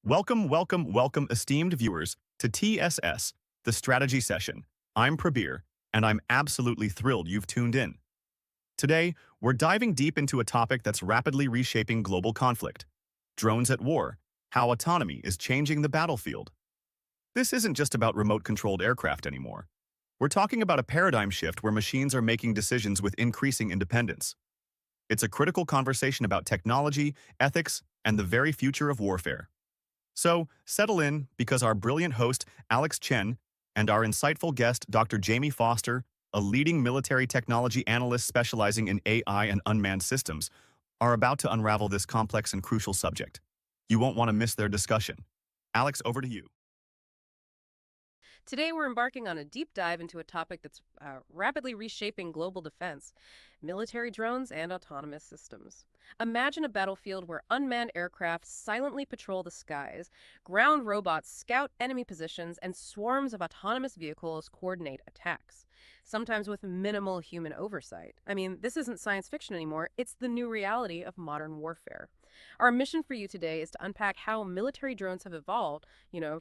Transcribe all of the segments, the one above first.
Welcome, esteemed viewers, to TSS, the strategy session. I'm Prabir, and I'm absolutely thrilled you've tuned in. Today, we're diving deep into a topic that's rapidly reshaping global conflict: drones at war, how autonomy is changing the battlefield. This isn't just about remote-controlled aircraft anymore. We're talking about a paradigm shift where machines are making decisions with increasing independence. It's a critical conversation about technology, ethics, and the very future of warfare. So, settle in, because our brilliant host, Alex Chen, and our insightful guest, Dr. Jamie Foster, a leading military technology analyst specializing in AI and unmanned systems, are about to unravel this complex and crucial subject. You won't want to miss their discussion. Alex, over to you. Today, we're embarking on a deep dive into a topic that's rapidly reshaping global defense: military drones and autonomous systems. Imagine a battlefield where unmanned aircraft silently patrol the skies, ground robots scout enemy positions, and swarms of autonomous vehicles coordinate attacks, sometimes with minimal human oversight. I mean, this isn't science fiction anymore, it's the new reality of modern warfare. Our mission for you today is to unpack how military drones have evolved,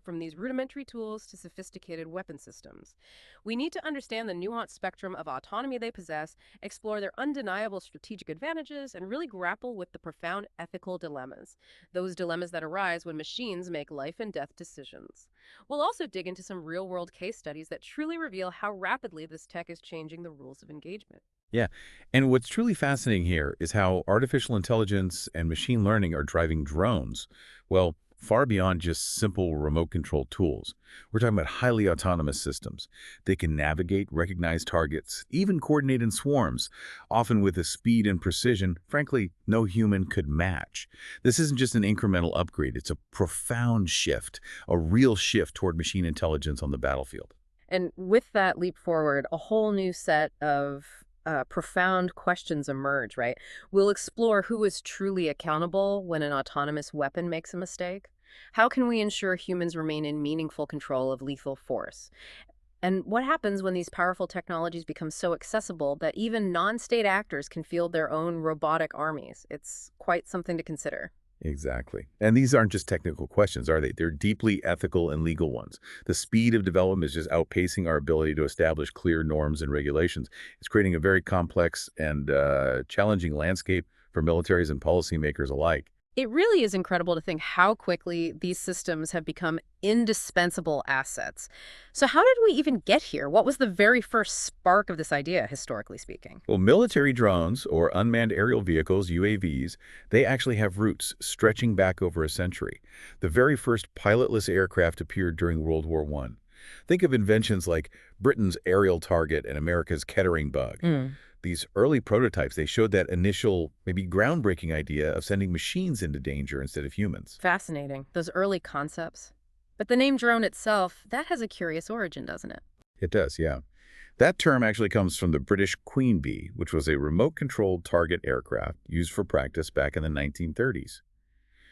from these rudimentary tools to sophisticated weapon systems. We need to understand the nuanced spectrum of autonomy they possess, explore their undeniable strategic advantages, and really grapple with the profound ethical dilemmas, those dilemmas that arise when machines make life and death decisions. We'll also dig into some real-world case studies that truly reveal how rapidly this tech is changing the rules of engagement. Yeah. And what's truly fascinating here is how artificial intelligence and machine learning are driving drones, well, far beyond just simple remote control tools. We're talking about highly autonomous systems. They can navigate, recognize targets, even coordinate in swarms, often with a speed and precision, frankly, no human could match. This isn't just an incremental upgrade, it's a profound shift, a real shift toward machine intelligence on the battlefield. And with that leap forward, a whole new set of profound questions emerge, right? We'll explore who is truly accountable when an autonomous weapon makes a mistake. How can we ensure humans remain in meaningful control of lethal force? And what happens when these powerful technologies become so accessible that even non-state actors can field their own robotic armies? It's quite something to consider. Exactly. And these aren't just technical questions, are they? They're deeply ethical and legal ones. The speed of development is just outpacing our ability to establish clear norms and regulations. It's creating a very complex and challenging landscape for militaries and policymakers alike. It really is incredible to think how quickly these systems have become indispensable assets. So how did we even get here? What was the very first spark of this idea, historically speaking? Well, military drones, or unmanned aerial vehicles, UAVs, they actually have roots stretching back over a century. The very first pilotless aircraft appeared during World War I. Think of inventions like Britain's aerial target and America's Kettering bug. These early prototypes, they showed that initial, maybe groundbreaking idea of sending machines into danger instead of humans. Fascinating, those early concepts. But the name drone itself, that has a curious origin, doesn't it? It does, yeah. That term actually comes from the British Queen Bee, which was a remote-controlled target aircraft used for practice back in the 1930s.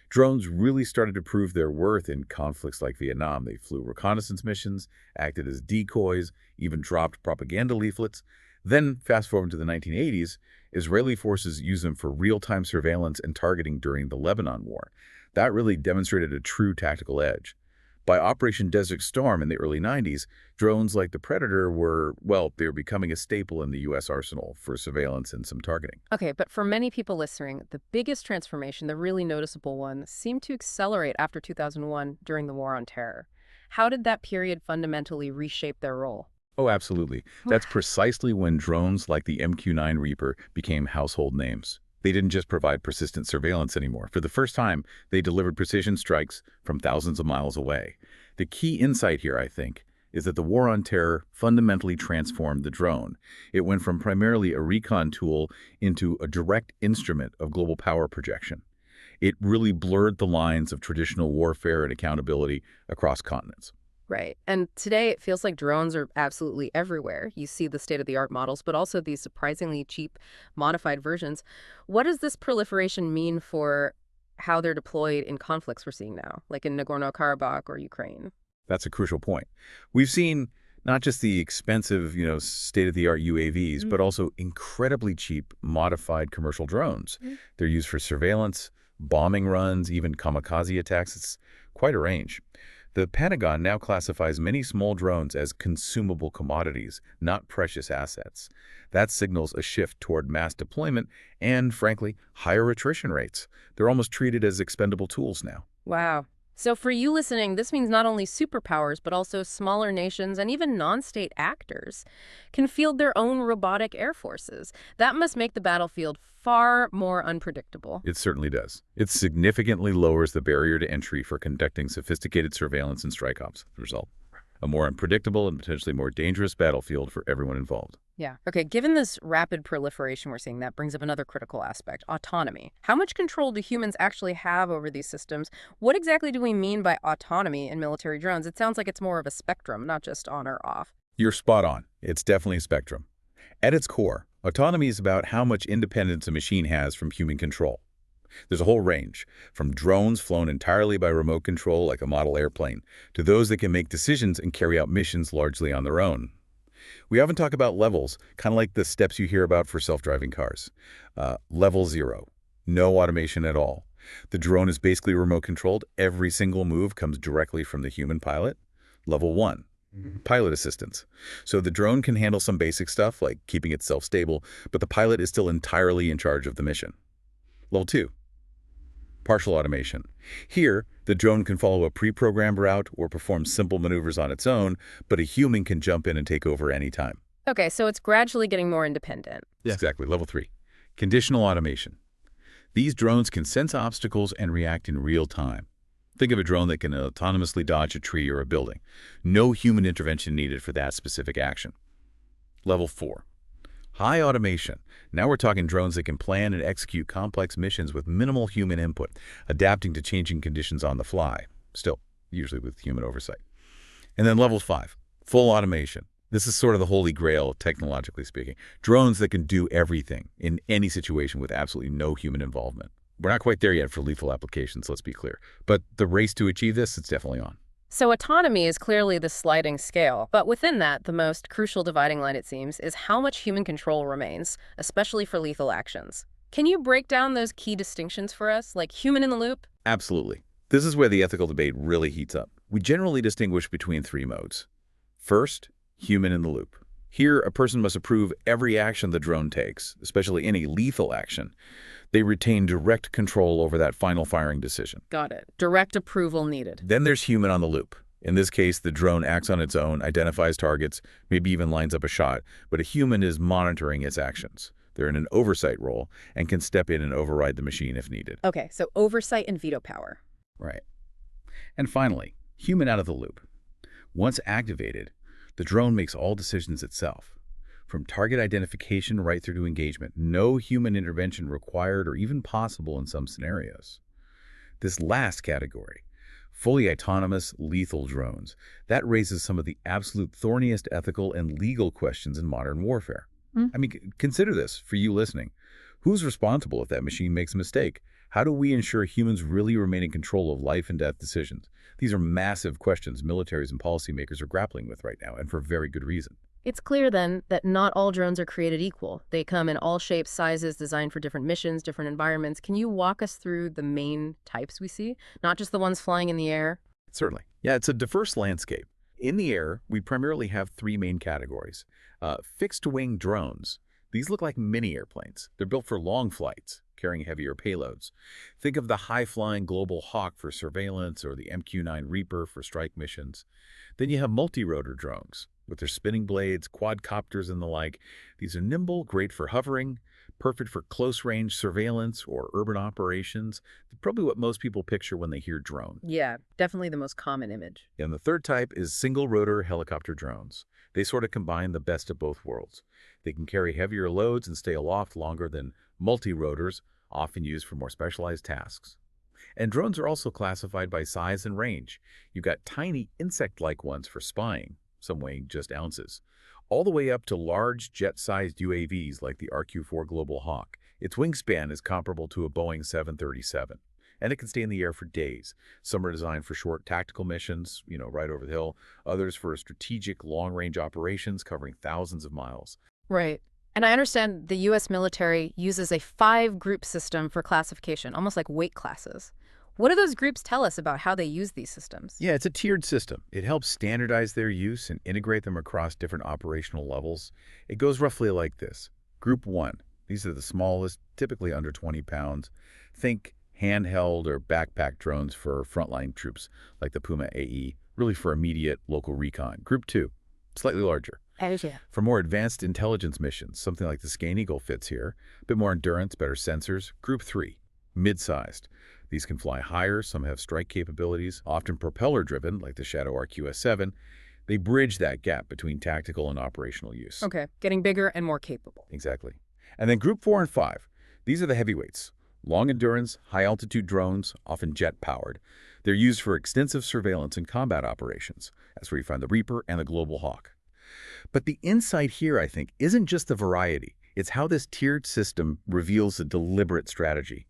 Drones really started to prove their worth in conflicts like Vietnam. They flew reconnaissance missions, acted as decoys, even dropped propaganda leaflets. Then, fast forward to the 1980s, Israeli forces used them for real-time surveillance and targeting during the Lebanon War. That really demonstrated a true tactical edge. By Operation Desert Storm in the early 90s, drones like the Predator were, well, they were becoming a staple in the U.S. arsenal for surveillance and some targeting. Okay, but for many people listening, the biggest transformation, the really noticeable one, seemed to accelerate after 2001 during the War on Terror. How did that period fundamentally reshape their role? Oh, absolutely. That's precisely when drones like the MQ-9 Reaper became household names. They didn't just provide persistent surveillance anymore. For the first time, they delivered precision strikes from thousands of miles away. The key insight here, I think, is that the War on Terror fundamentally transformed the drone. It went from primarily a recon tool into a direct instrument of global power projection. It really blurred the lines of traditional warfare and accountability across continents. Right. And today it feels like drones are absolutely everywhere. You see the state-of-the-art models, but also these surprisingly cheap modified versions. What does this proliferation mean for how they're deployed in conflicts we're seeing now, like in Nagorno-Karabakh or Ukraine? That's a crucial point. We've seen not just the expensive, state-of-the-art UAVs, but also incredibly cheap modified commercial drones. They're used for surveillance, bombing runs, even kamikaze attacks. It's Quite a range. The Pentagon now classifies many small drones as consumable commodities, not precious assets. That signals a shift toward mass deployment and, frankly, higher attrition rates. They're almost treated as expendable tools now. Wow. So for you listening, this means not only superpowers, but also smaller nations and even non-state actors can field their own robotic air forces. That must make the battlefield far more unpredictable. It certainly does. It significantly lowers the barrier to entry for conducting sophisticated surveillance and strike ops. The result, a more unpredictable and potentially more dangerous battlefield for everyone involved. Yeah. Okay, given this rapid proliferation we're seeing, that brings up another critical aspect, autonomy. How much control do humans actually have over these systems? What exactly do we mean by autonomy in military drones? It sounds like it's more of a spectrum, not just on or off. You're spot on. It's definitely a spectrum. At its core, autonomy is about how much independence a machine has from human control. There's a whole range, from drones flown entirely by remote control like a model airplane, to those that can make decisions and carry out missions largely on their own. We often talk about levels, kind of like the steps you hear about for self-driving cars. Level 0, no automation at all. The drone is basically remote controlled. Every single move comes directly from the human pilot. Level 1, pilot assistance. So the drone can handle some basic stuff like keeping itself stable, but the pilot is still entirely in charge of the mission. Level 2, partial automation. Here, the drone can follow a pre-programmed route or perform simple maneuvers on its own, but a human can jump in and take over anytime. Okay, so it's gradually getting more independent. Yeah. Exactly. Level 3, conditional automation. These drones can sense obstacles and react in real time. Think of a drone that can autonomously dodge a tree or a building. No human intervention needed for that specific action. Level 4, high automation. Now we're talking drones that can plan and execute complex missions with minimal human input, adapting to changing conditions on the fly, still, usually with human oversight. And then level 5, full automation. This is sort of the holy grail, technologically speaking. Drones that can do everything in any situation with absolutely no human involvement. We're not quite there yet for lethal applications, let's be clear. But the race to achieve this, it's definitely on. So autonomy is clearly the sliding scale, but within that, the most crucial dividing line, it seems, is how much human control remains, especially for lethal actions. Can you break down those key distinctions for us, like human in the loop? Absolutely. This is where the ethical debate really heats up. We generally distinguish between 3 modes. First, human in the loop. Here, a person must approve every action the drone takes, especially any lethal action. They retain direct control over that final firing decision. Got it. Direct approval needed. Then there's human on the loop. In this case, the drone acts on its own, identifies targets, maybe even lines up a shot, but a human is monitoring its actions. They're in an oversight role and can step in and override the machine if needed. Okay, so oversight and veto power. Right. And finally, human out of the loop. Once activated, the drone makes all decisions itself. From target identification right through to engagement, no human intervention required or even possible in some scenarios. This last category, fully autonomous lethal drones, that raises some of the absolute thorniest ethical and legal questions in modern warfare. I mean, consider this for you listening. Who's responsible if that machine makes a mistake? How do we ensure humans really remain in control of life and death decisions? These are massive questions militaries and policymakers are grappling with right now, and for very good reason. It's clear, then, that not all drones are created equal. They come in all shapes, sizes, designed for different missions, different environments. Can you walk us through the main types we see, not just the ones flying in the air? Certainly. Yeah, it's a diverse landscape. In the air, we primarily have 3 main categories. Fixed-wing drones. These look like mini airplanes. They're built for long flights, carrying heavier payloads. Think of the high-flying Global Hawk for surveillance or the MQ-9 Reaper for strike missions. Then you have multi-rotor drones with their spinning blades, quadcopters, and the like. These are nimble, great for hovering, perfect for close-range surveillance or urban operations. Probably what most people picture when they hear drone. Yeah, definitely the most common image. And the third type is single-rotor helicopter drones. They sort of combine the best of both worlds. They can carry heavier loads and stay aloft longer than multi-rotors, often used for more specialized tasks. And drones are also classified by size and range. You've got tiny insect-like ones for spying, some weighing just ounces, all the way up to large jet-sized UAVs like the RQ-4 Global Hawk. Its wingspan is comparable to a Boeing 737, and it can stay in the air for days. Some are designed for short tactical missions, right over the hill, others for strategic long-range operations covering thousands of miles. Right. And I understand the U.S. military uses a 5-group system for classification, almost like weight classes. What do those groups tell us about how they use these systems? Yeah, it's a tiered system. It helps standardize their use and integrate them across different operational levels. It goes roughly like this. Group 1. These are the smallest, typically under 20 pounds. Think handheld or backpack drones for frontline troops, like the Puma AE, really for immediate local recon. Group 2. Slightly larger. Yeah. For more advanced intelligence missions, something like the Scan Eagle fits here. A bit more endurance, better sensors. Group 3. Mid-sized. These can fly higher, some have strike capabilities, often propeller-driven, like the Shadow RQS-7. They bridge that gap between tactical and operational use. Okay, getting bigger and more capable. Exactly. And then Group 4 and 5. These are the heavyweights. Long endurance, high-altitude drones, often jet-powered. They're used for extensive surveillance and combat operations. That's where you find the Reaper and the Global Hawk. But the insight here, I think, isn't just the variety. It's how this tiered system reveals a deliberate strategy.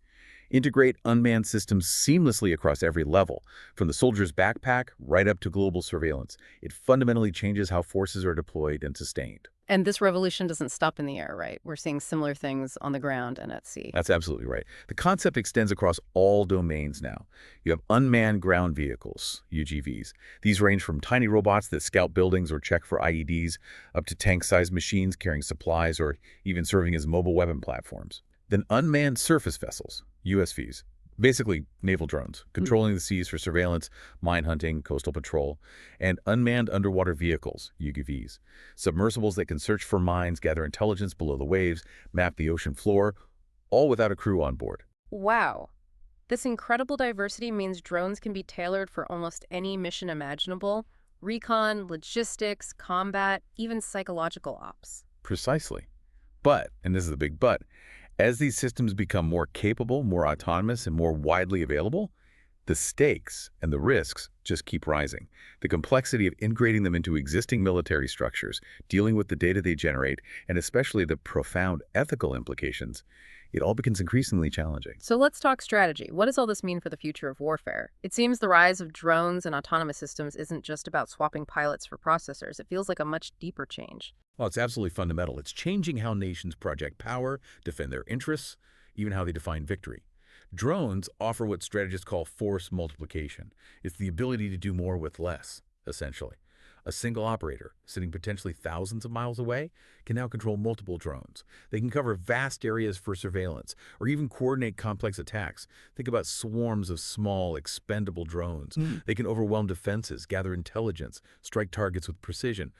Integrate unmanned systems seamlessly across every level, from the soldier's backpack right up to global surveillance. It fundamentally changes how forces are deployed and sustained. And this revolution doesn't stop in the air, right? We're seeing similar things on the ground and at sea. That's absolutely right. The concept extends across all domains now. You have unmanned ground vehicles, UGVs. These range from tiny robots that scout buildings or check for IEDs, up to tank-sized machines carrying supplies or even serving as mobile weapon platforms. Then unmanned surface vessels, USVs, basically naval drones, controlling the seas for surveillance, mine hunting, coastal patrol, and unmanned underwater vehicles, UGVs, submersibles that can search for mines, gather intelligence below the waves, map the ocean floor, all without a crew on board. Wow. This incredible diversity means drones can be tailored for almost any mission imaginable: recon, logistics, combat, even psychological ops. Precisely. But, and this is the big but, as these systems become more capable, more autonomous, and more widely available, the stakes and the risks just keep rising. The complexity of integrating them into existing military structures, dealing with the data they generate, and especially the profound ethical implications, it all becomes increasingly challenging. So let's talk strategy. What does all this mean for the future of warfare? It seems the rise of drones and autonomous systems isn't just about swapping pilots for processors. It feels like a much deeper change. Well, it's absolutely fundamental. It's changing how nations project power, defend their interests, even how they define victory. Drones offer what strategists call force multiplication. It's the ability to do more with less, essentially. A single operator, sitting potentially thousands of miles away, can now control multiple drones. They can cover vast areas for surveillance, or even coordinate complex attacks. Think about swarms of small, expendable drones. They can overwhelm defenses, gather intelligence, strike targets with precision,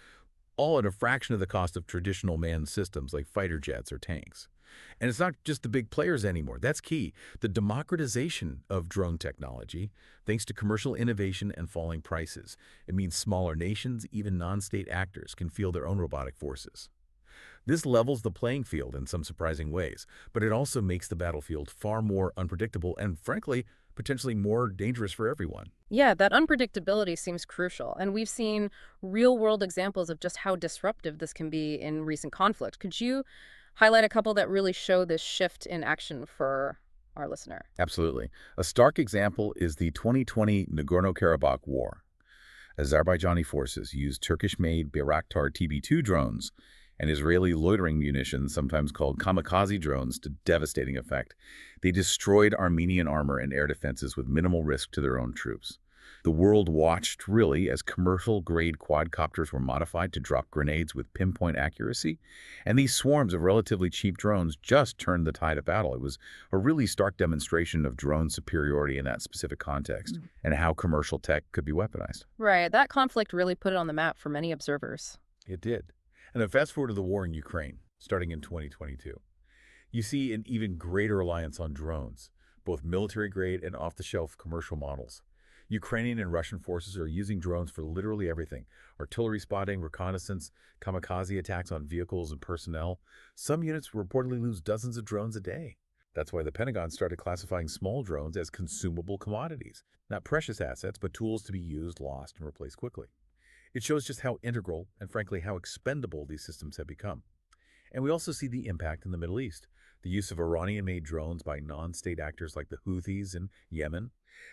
all at a fraction of the cost of traditional manned systems like fighter jets or tanks. And it's not just the big players anymore. That's key. The democratization of drone technology, thanks to commercial innovation and falling prices. It means smaller nations, even non-state actors, can field their own robotic forces. This levels the playing field in some surprising ways, but it also makes the battlefield far more unpredictable and, frankly, potentially more dangerous for everyone. Yeah, that unpredictability seems crucial, and we've seen real-world examples of just how disruptive this can be in recent conflict. Could you highlight a couple that really show this shift in action for our listener? Absolutely. A stark example is the 2020 Nagorno-Karabakh War. Azerbaijani forces used Turkish-made Bayraktar TB2 drones and Israeli loitering munitions, sometimes called kamikaze drones, to devastating effect. They destroyed Armenian armor and air defenses with minimal risk to their own troops. The world watched, really, as commercial-grade quadcopters were modified to drop grenades with pinpoint accuracy, and these swarms of relatively cheap drones just turned the tide of battle. It was a really stark demonstration of drone superiority in that specific context, and how commercial tech could be weaponized. Right, that conflict really put it on the map for many observers. It did. And then fast forward to the war in Ukraine, starting in 2022. You see an even greater reliance on drones, both military-grade and off-the-shelf commercial models. Ukrainian and Russian forces are using drones for literally everything: artillery spotting, reconnaissance, kamikaze attacks on vehicles and personnel. Some units reportedly lose dozens of drones a day. That's why the Pentagon started classifying small drones as consumable commodities, not precious assets, but tools to be used, lost, and replaced quickly. It shows just how integral and, frankly, how expendable these systems have become. And we also see the impact in the Middle East. The use of Iranian-made drones by non-state actors like the Houthis in Yemen,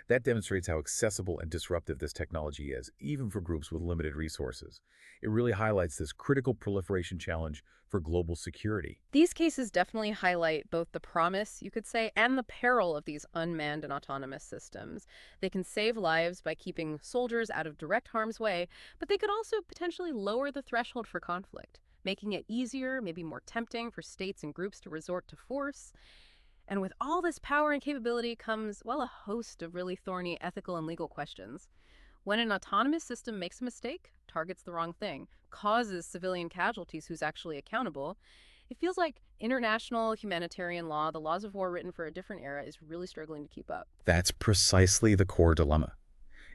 That demonstrates how accessible and disruptive this technology is, even for groups with limited resources. It really highlights this critical proliferation challenge for global security. These cases definitely highlight both the promise, you could say, and the peril of these unmanned and autonomous systems. They can save lives by keeping soldiers out of direct harm's way, but they could also potentially lower the threshold for conflict, making it easier, maybe more tempting for states and groups to resort to force. And with all this power and capability comes, well, a host of really thorny ethical and legal questions. When an autonomous system makes a mistake, targets the wrong thing, causes civilian casualties, who's actually accountable, it feels like international humanitarian law, the laws of war written for a different era, is really struggling to keep up. That's precisely the core dilemma.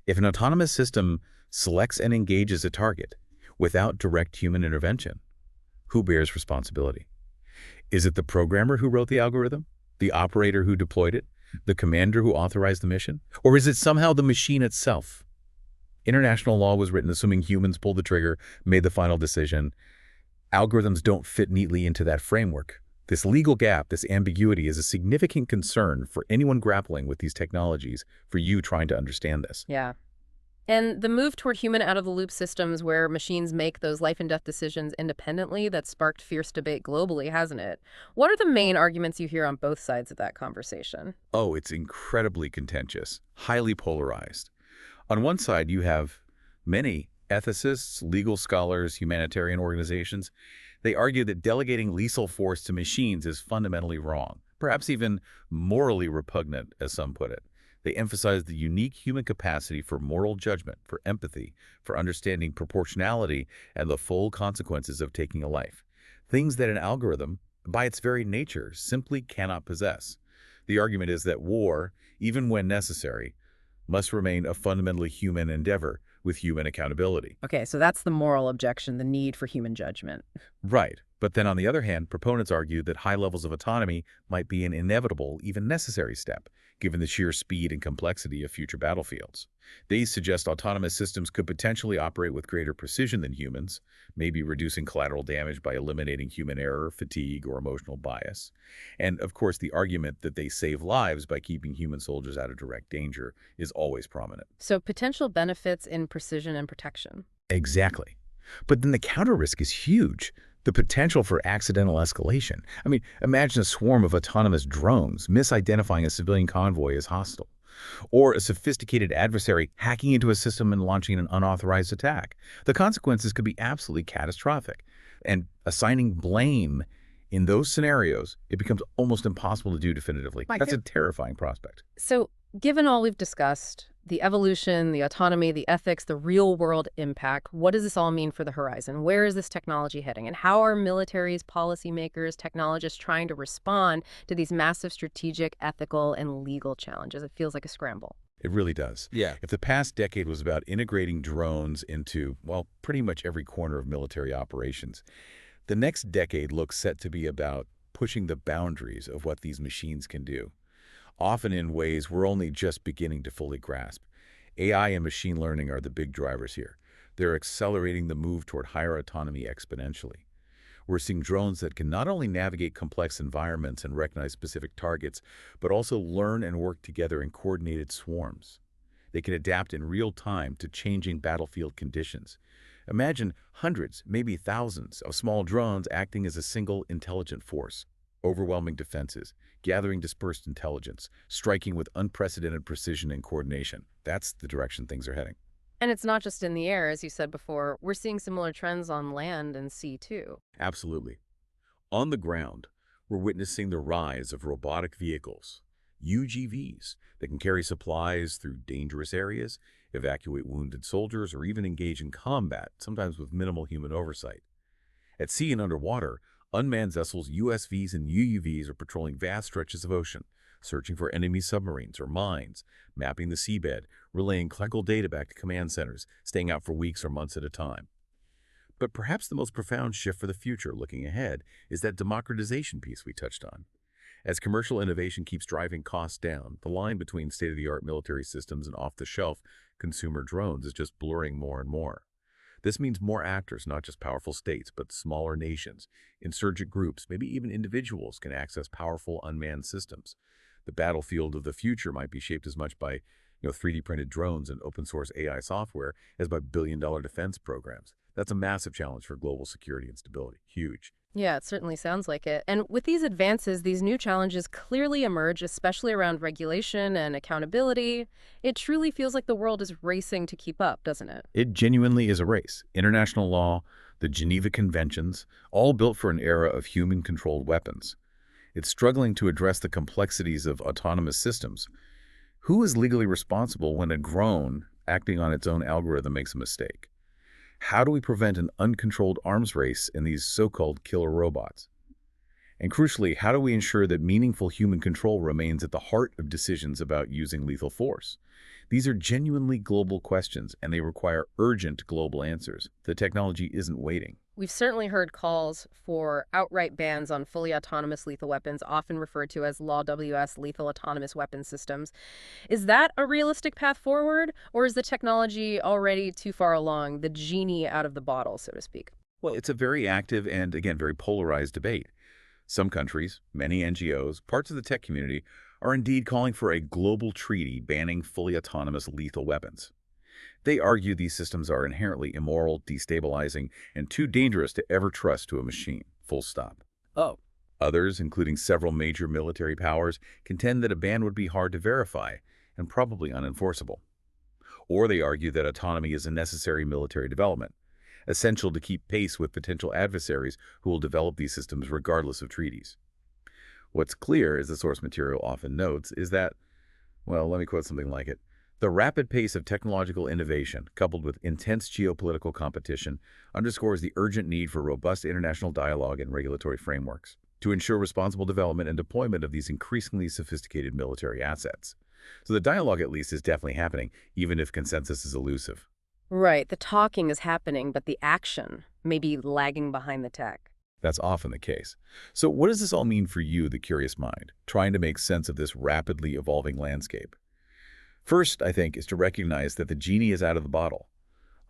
If an autonomous system selects and engages a target without direct human intervention, who bears responsibility? Is it the programmer who wrote the algorithm? The operator who deployed it? The commander who authorized the mission? Or is it somehow the machine itself? International law was written assuming humans pulled the trigger, made the final decision. Algorithms don't fit neatly into that framework. This legal gap, this ambiguity, is a significant concern for anyone grappling with these technologies, for you trying to understand this. Yeah. And the move toward human out-of-the-loop systems where machines make those life and death decisions independently, that's sparked fierce debate globally, hasn't it? What are the main arguments you hear on both sides of that conversation? Oh, it's incredibly contentious, highly polarized. On one side, you have many ethicists, legal scholars, humanitarian organizations. They argue that delegating lethal force to machines is fundamentally wrong, perhaps even morally repugnant, as some put it. They emphasize the unique human capacity for moral judgment, for empathy, for understanding proportionality and the full consequences of taking a life, things that an algorithm, by its very nature, simply cannot possess. The argument is that war, even when necessary, must remain a fundamentally human endeavor with human accountability. Okay, so that's the moral objection, the need for human judgment. Right. But then on the other hand, proponents argue that high levels of autonomy might be an inevitable, even necessary step, given the sheer speed and complexity of future battlefields. They suggest autonomous systems could potentially operate with greater precision than humans, maybe reducing collateral damage by eliminating human error, fatigue, or emotional bias. And of course, the argument that they save lives by keeping human soldiers out of direct danger is always prominent. So potential benefits in precision and protection. Exactly. But then the counter risk is huge. The potential for accidental escalation. I mean, imagine a swarm of autonomous drones misidentifying a civilian convoy as hostile, or a sophisticated adversary hacking into a system and launching an unauthorized attack. The consequences could be absolutely catastrophic. And assigning blame in those scenarios, it becomes almost impossible to do definitively. That's a terrifying prospect. So given all we've discussed, the evolution, the autonomy, the ethics, the real-world impact, what does this all mean for the horizon? Where is this technology heading? And how are militaries, policymakers, technologists trying to respond to these massive strategic, ethical, and legal challenges? It feels like a scramble. It really does. Yeah. If the past decade was about integrating drones into, well, pretty much every corner of military operations, the next decade looks set to be about pushing the boundaries of what these machines can do, often in ways we're only just beginning to fully grasp. AI and machine learning are the big drivers here. They're accelerating the move toward higher autonomy exponentially. We're seeing drones that can not only navigate complex environments and recognize specific targets, but also learn and work together in coordinated swarms. They can adapt in real time to changing battlefield conditions. Imagine hundreds, maybe thousands, of small drones acting as a single intelligent force, overwhelming defenses, gathering dispersed intelligence, striking with unprecedented precision and coordination. That's the direction things are heading. And it's not just in the air, as you said before. We're seeing similar trends on land and sea, too. Absolutely. On the ground, we're witnessing the rise of robotic vehicles, UGVs, that can carry supplies through dangerous areas, evacuate wounded soldiers, or even engage in combat, sometimes with minimal human oversight. At sea and underwater, unmanned vessels, USVs, and UUVs are patrolling vast stretches of ocean, searching for enemy submarines or mines, mapping the seabed, relaying clinical data back to command centers, staying out for weeks or months at a time. But perhaps the most profound shift for the future looking ahead is that democratization piece we touched on. As commercial innovation keeps driving costs down, the line between state-of-the-art military systems and off-the-shelf consumer drones is just blurring more and more. This means more actors, not just powerful states, but smaller nations, insurgent groups, maybe even individuals can access powerful unmanned systems. The battlefield of the future might be shaped as much by 3D printed drones and open source AI software as by billion-dollar defense programs. That's a massive challenge for global security and stability. Huge. Yeah, it certainly sounds like it. And with these advances, these new challenges clearly emerge, especially around regulation and accountability. It truly feels like the world is racing to keep up, doesn't it? It genuinely is a race. International law, the Geneva Conventions, all built for an era of human-controlled weapons. It's struggling to address the complexities of autonomous systems. Who is legally responsible when a drone acting on its own algorithm makes a mistake? How do we prevent an uncontrolled arms race in these so-called killer robots? And crucially, how do we ensure that meaningful human control remains at the heart of decisions about using lethal force? These are genuinely global questions, and they require urgent global answers. The technology isn't waiting. We've certainly heard calls for outright bans on fully autonomous lethal weapons, often referred to as Law WS, lethal autonomous weapon systems. Is that a realistic path forward, or is the technology already too far along, the genie out of the bottle, so to speak? Well, it's a very active and, again, very polarized debate. Some countries, many NGOs, parts of the tech community are indeed calling for a global treaty banning fully autonomous lethal weapons. They argue these systems are inherently immoral, destabilizing, and too dangerous to ever trust to a machine. Full stop. Oh. Others, including several major military powers, contend that a ban would be hard to verify and probably unenforceable. Or they argue that autonomy is a necessary military development, essential to keep pace with potential adversaries who will develop these systems regardless of treaties. What's clear, as the source material often notes, is that, well, let me quote something like it, the rapid pace of technological innovation, coupled with intense geopolitical competition, underscores the urgent need for robust international dialogue and regulatory frameworks to ensure responsible development and deployment of these increasingly sophisticated military assets. So the dialogue, at least, is definitely happening, even if consensus is elusive. Right, the talking is happening, but the action may be lagging behind the tech. That's often the case. So what does this all mean for you, the curious mind, trying to make sense of this rapidly evolving landscape? First, I think, is to recognize that the genie is out of the bottle.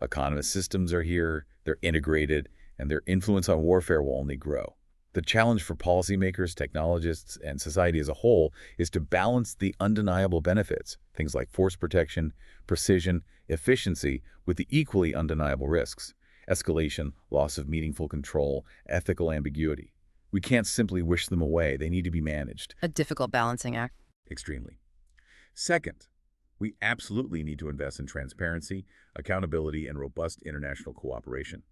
Autonomous systems are here, they're integrated, and their influence on warfare will only grow. The challenge for policymakers, technologists, and society as a whole is to balance the undeniable benefits, things like force protection, precision, efficiency, with the equally undeniable risks: escalation, loss of meaningful control, ethical ambiguity. We can't simply wish them away. They need to be managed. A difficult balancing act. Extremely. Second, we absolutely need to invest in transparency, accountability, and robust international cooperation.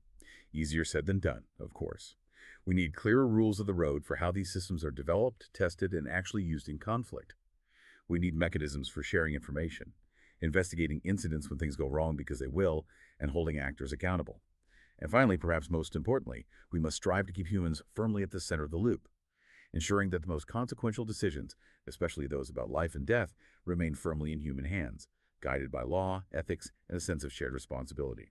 Easier said than done, of course. We need clearer rules of the road for how these systems are developed, tested, and actually used in conflict. We need mechanisms for sharing information, investigating incidents when things go wrong because they will, and holding actors accountable. And finally, perhaps most importantly, we must strive to keep humans firmly at the center of the loop, ensuring that the most consequential decisions, especially those about life and death, remain firmly in human hands, guided by law, ethics, and a sense of shared responsibility.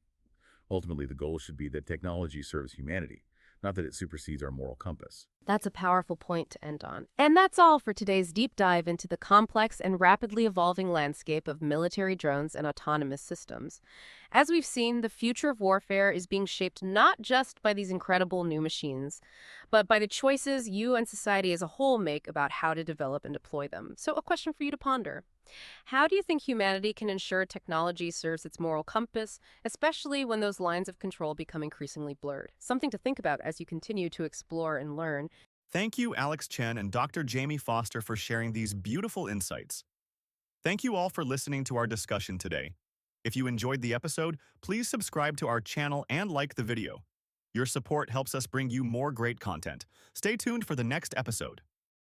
Ultimately, the goal should be that technology serves humanity, not that it supersedes our moral compass. That's a powerful point to end on. And that's all for today's deep dive into the complex and rapidly evolving landscape of military drones and autonomous systems. As we've seen, the future of warfare is being shaped not just by these incredible new machines, but by the choices you and society as a whole make about how to develop and deploy them. So a question for you to ponder. How do you think humanity can ensure technology serves its moral compass, especially when those lines of control become increasingly blurred? Something to think about as you continue to explore and learn. Thank you, Alex Chen and Dr. Jamie Foster, for sharing these beautiful insights. Thank you all for listening to our discussion today. If you enjoyed the episode, please subscribe to our channel and like the video. Your support helps us bring you more great content. Stay tuned for the next episode.